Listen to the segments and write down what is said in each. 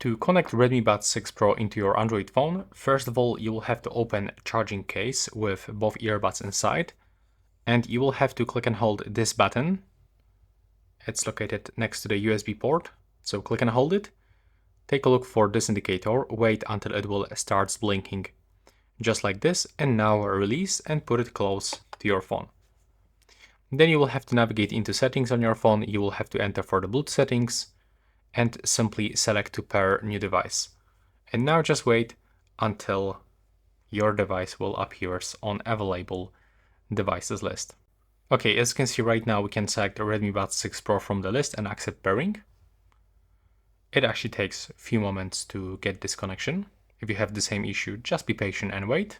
To connect Redmi Buds 6 Pro into your Android phone, first of all, you will have to open a charging case with both earbuds inside, and you will have to click and hold this button. It's located next to the USB port, so click and hold it. Take a look for this indicator, wait until it will start blinking, just like this, and now release and put it close to your phone. Then you will have to navigate into settings on your phone. You will have to enter for the Bluetooth settings and simply select to pair new device. And now just wait until your device will appear on available devices list. Okay, as you can see right now, we can select the Redmi Buds 6 Pro from the list and accept pairing. It actually takes a few moments to get this connection. If you have the same issue, just be patient and wait.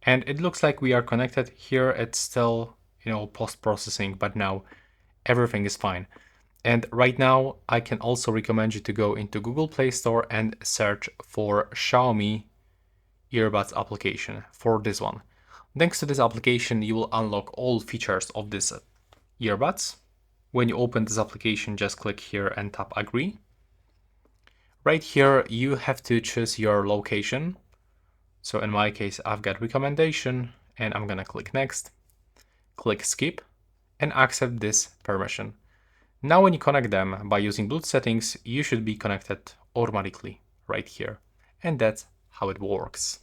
And it looks like we are connected. Here it's still, post-processing, but now everything is fine. And right now, I can also recommend you to go into Google Play Store and search for Xiaomi earbuds application for this one. Thanks to this application, you will unlock all features of this earbuds. When you open this application, just click here and tap agree. Right here, you have to choose your location. So in my case, I've got recommendation and I'm gonna click next, click skip and accept this permission. Now when you connect them by using Bluetooth settings, you should be connected automatically right here. And that's how it works.